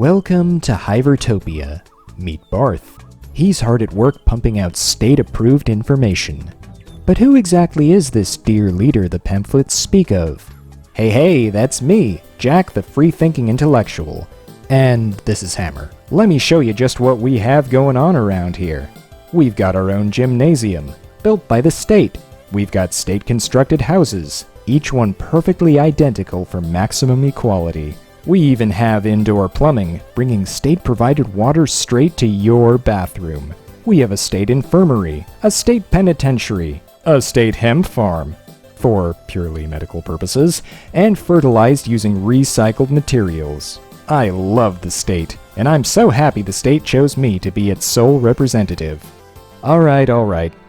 Welcome to Hivertopia. Meet Barth. He's hard at work pumping out state-approved information. But who exactly is this dear leader the pamphlets speak of? Hey, that's me, Jack the free-thinking intellectual. And this is Hammer. Let me show you just what we have going on around here. We've got our own gymnasium, built by the state. We've got state-constructed houses, each one perfectly identical for maximum equality. We even have indoor plumbing, bringing state-provided water straight to your bathroom. We have a state infirmary, a state penitentiary, a state hemp farm, for purely medical purposes, and fertilized using recycled materials. I love the state, and I'm so happy the state chose me to be its sole representative. Alright,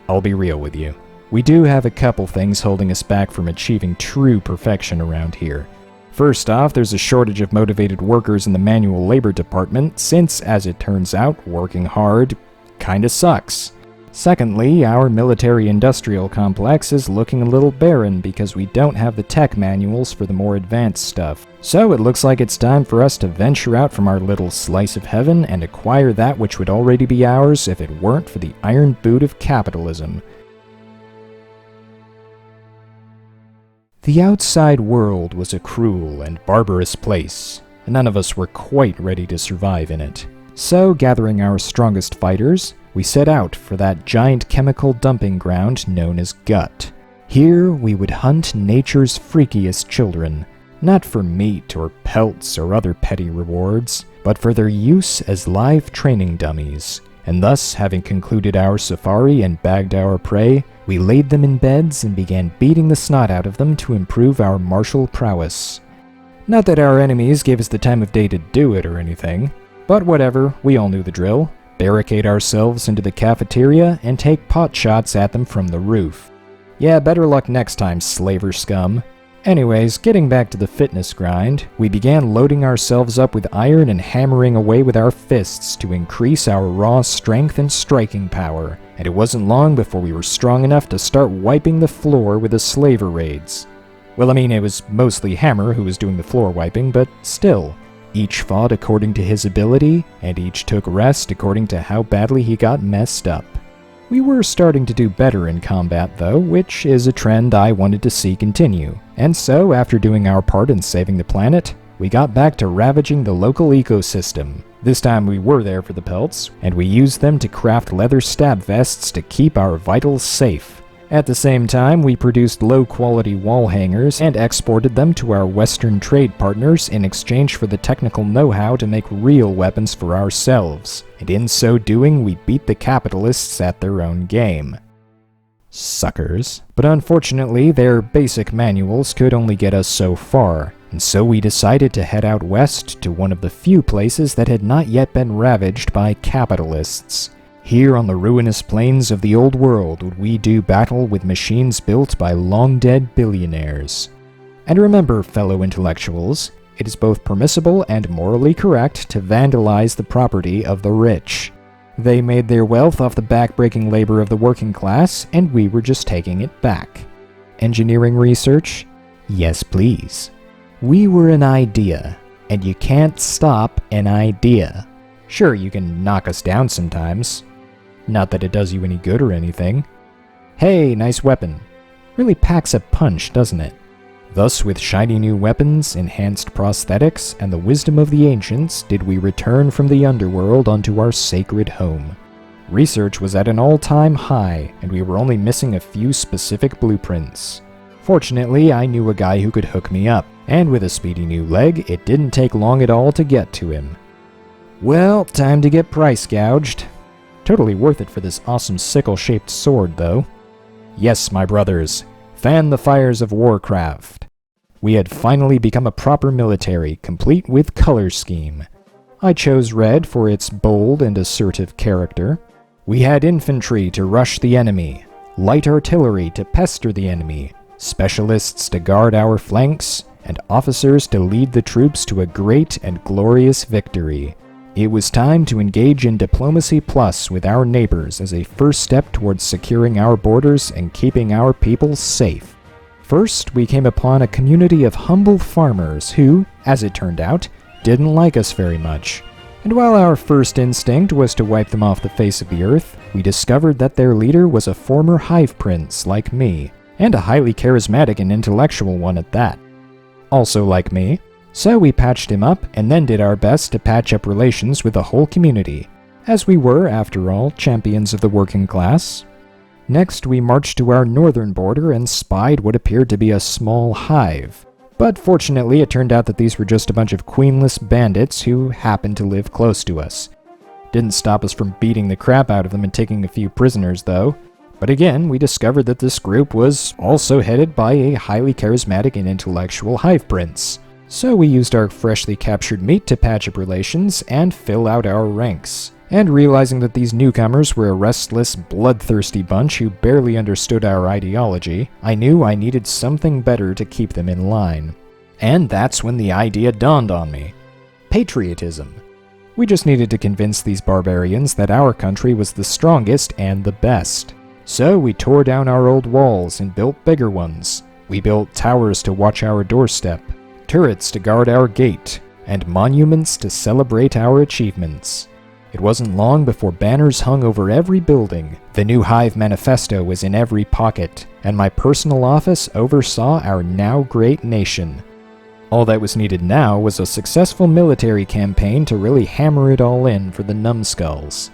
I'll be real with you. We do have a couple things holding us back from achieving true perfection around here. First off, there's a shortage of motivated workers in the manual labor department since, as it turns out, working hard kinda sucks. Secondly, our military-industrial complex is looking a little barren because we don't have the tech manuals for the more advanced stuff. So it looks like it's time for us to venture out from our little slice of heaven and acquire that which would already be ours if it weren't for the iron boot of capitalism. The outside world was a cruel and barbarous place, and none of us were quite ready to survive in it. So, gathering our strongest fighters, we set out for that giant chemical dumping ground known as Gut. Here, we would hunt nature's freakiest children, not for meat or pelts or other petty rewards, but for their use as live training dummies. And thus, having concluded our safari and bagged our prey, we laid them in beds and began beating the snot out of them to improve our martial prowess. Not that our enemies gave us the time of day to do it or anything, but whatever, we all knew the drill. Barricade ourselves into the cafeteria and take pot shots at them from the roof. Yeah, better luck next time, slaver scum. Anyways, getting back to the fitness grind, we began loading ourselves up with iron and hammering away with our fists to increase our raw strength and striking power, and it wasn't long before we were strong enough to start wiping the floor with the slaver raids. Well, I mean, it was mostly Hammer who was doing the floor wiping, but still. Each fought according to his ability, and each took rest according to how badly he got messed up. We were starting to do better in combat though, which is a trend I wanted to see continue. And so, after doing our part in saving the planet, we got back to ravaging the local ecosystem. This time we were there for the pelts, and we used them to craft leather stab vests to keep our vitals safe. At the same time, we produced low-quality wall hangers and exported them to our Western trade partners in exchange for the technical know-how to make real weapons for ourselves, and in so doing, we beat the capitalists at their own game. Suckers. But unfortunately, their basic manuals could only get us so far, and so we decided to head out west to one of the few places that had not yet been ravaged by capitalists. Here on the ruinous plains of the old world would we do battle with machines built by long-dead billionaires. And remember, fellow intellectuals, it is both permissible and morally correct to vandalize the property of the rich. They made their wealth off the back-breaking labor of the working class, and we were just taking it back. Engineering research? Yes, please. We were an idea, and you can't stop an idea. Sure, you can knock us down sometimes. Not that it does you any good or anything. Hey, nice weapon. Really packs a punch, doesn't it? Thus, with shiny new weapons, enhanced prosthetics, and the wisdom of the ancients, did we return from the underworld onto our sacred home. Research was at an all-time high, and we were only missing a few specific blueprints. Fortunately, I knew a guy who could hook me up, and with a speedy new leg, it didn't take long at all to get to him. Well, time to get price gouged. Totally worth it for this awesome sickle-shaped sword, though. Yes, my brothers, fan the fires of Warcraft. We had finally become a proper military, complete with color scheme. I chose red for its bold and assertive character. We had infantry to rush the enemy, light artillery to pester the enemy, specialists to guard our flanks, and officers to lead the troops to a great and glorious victory. It was time to engage in Diplomacy Plus with our neighbors as a first step towards securing our borders and keeping our people safe. First, we came upon a community of humble farmers who, as it turned out, didn't like us very much. And while our first instinct was to wipe them off the face of the earth, we discovered that their leader was a former Hive Prince like me, and a highly charismatic and intellectual one at that. Also like me. So we patched him up and then did our best to patch up relations with the whole community, as we were, after all, champions of the working class. Next, we marched to our northern border and spied what appeared to be a small hive. But fortunately, it turned out that these were just a bunch of queenless bandits who happened to live close to us. Didn't stop us from beating the crap out of them and taking a few prisoners, though. But again, we discovered that this group was also headed by a highly charismatic and intellectual Hive Prince. So we used our freshly captured meat to patch up relations and fill out our ranks. And realizing that these newcomers were a restless, bloodthirsty bunch who barely understood our ideology, I knew I needed something better to keep them in line. And that's when the idea dawned on me. Patriotism. We just needed to convince these barbarians that our country was the strongest and the best. So we tore down our old walls and built bigger ones. We built towers to watch our doorstep, turrets to guard our gate, and monuments to celebrate our achievements. It wasn't long before banners hung over every building, the new Hive manifesto was in every pocket, and my personal office oversaw our now great nation. All that was needed now was a successful military campaign to really hammer it all in for the numbskulls.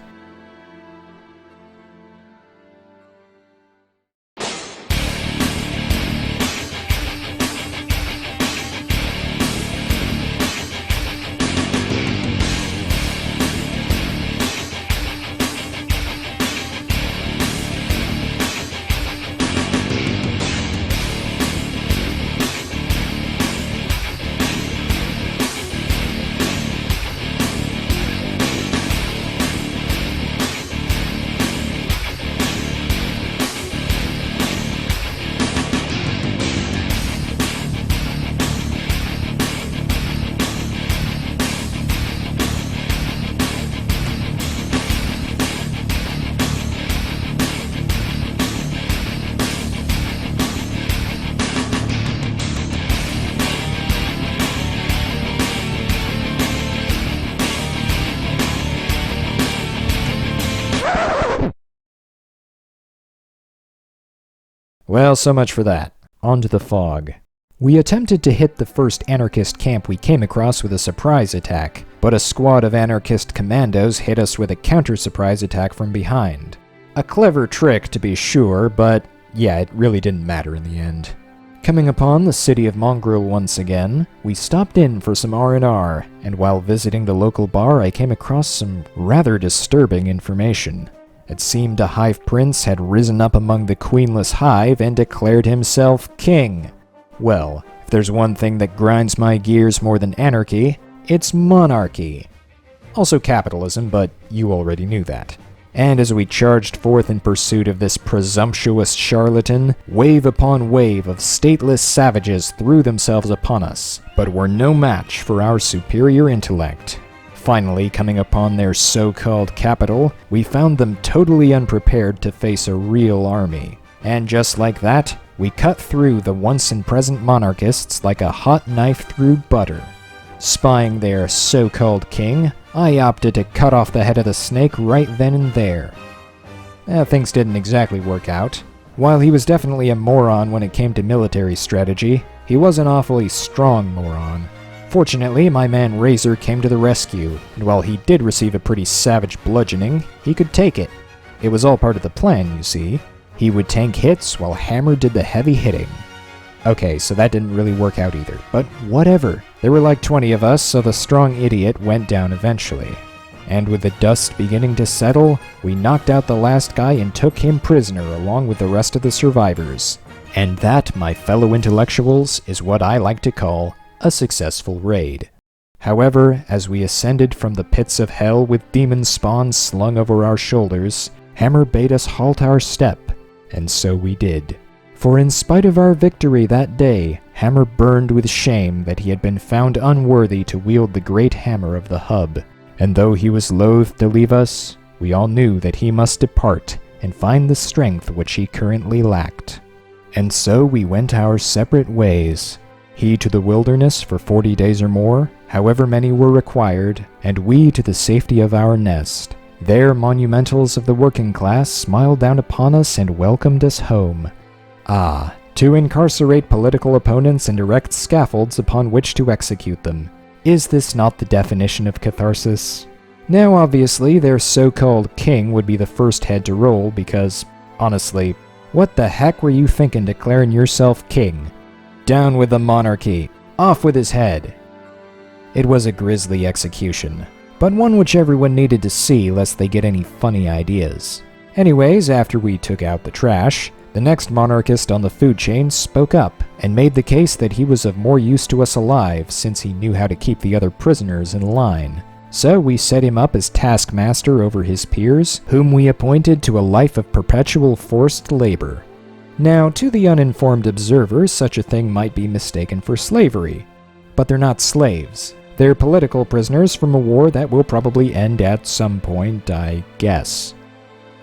Well, so much for that. On to the fog. We attempted to hit the first anarchist camp we came across with a surprise attack, but a squad of anarchist commandos hit us with a counter-surprise attack from behind. A clever trick, to be sure, but yeah, it really didn't matter in the end. Coming upon the city of Mongrel once again, we stopped in for some R&R, and while visiting the local bar I came across some rather disturbing information. It seemed a Hive Prince had risen up among the queenless hive and declared himself king. Well, if there's one thing that grinds my gears more than anarchy, it's monarchy. Also capitalism, but you already knew that. And as we charged forth in pursuit of this presumptuous charlatan, wave upon wave of stateless savages threw themselves upon us, but were no match for our superior intellect. Finally, coming upon their so-called capital, we found them totally unprepared to face a real army. And just like that, we cut through the once-and-present monarchists like a hot knife through butter. Spying their so-called king, I opted to cut off the head of the snake right then and there. Things didn't exactly work out. While he was definitely a moron when it came to military strategy, he was an awfully strong moron. Fortunately, my man Razor came to the rescue, and while he did receive a pretty savage bludgeoning, he could take it. It was all part of the plan, you see. He would tank hits while Hammer did the heavy hitting. Okay, so that didn't really work out either, but whatever. There were like 20 of us, so the strong idiot went down eventually. And with the dust beginning to settle, we knocked out the last guy and took him prisoner along with the rest of the survivors. And that, my fellow intellectuals, is what I like to call a successful raid. However, as we ascended from the pits of hell with demon spawn slung over our shoulders, Hammer bade us halt our step, and so we did. For in spite of our victory that day, Hammer burned with shame that he had been found unworthy to wield the great hammer of the hub, and though he was loath to leave us, we all knew that he must depart and find the strength which he currently lacked. And so we went our separate ways. he to the wilderness for 40 days or more, however many were required, and we to the safety of our nest. There monumentals of the working class smiled down upon us and welcomed us home. Ah, to incarcerate political opponents and erect scaffolds upon which to execute them. Is this not the definition of catharsis? Now obviously their so-called king would be the first head to roll because, honestly, what the heck were you thinking declaring yourself king? Down with the monarchy! Off with his head! It was a grisly execution, but one which everyone needed to see lest they get any funny ideas. Anyways, after we took out the trash, the next monarchist on the food chain spoke up and made the case that he was of more use to us alive since he knew how to keep the other prisoners in line. So we set him up as taskmaster over his peers, whom we appointed to a life of perpetual forced labor. Now, to the uninformed observer, such a thing might be mistaken for slavery. But they're not slaves. They're political prisoners from a war that will probably end at some point, I guess.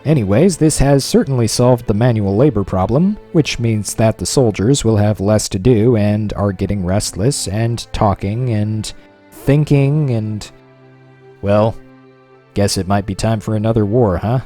Anyways, this has certainly solved the manual labor problem, which means that the soldiers will have less to do and are getting restless and talking and thinking and... well, guess it might be time for another war, huh?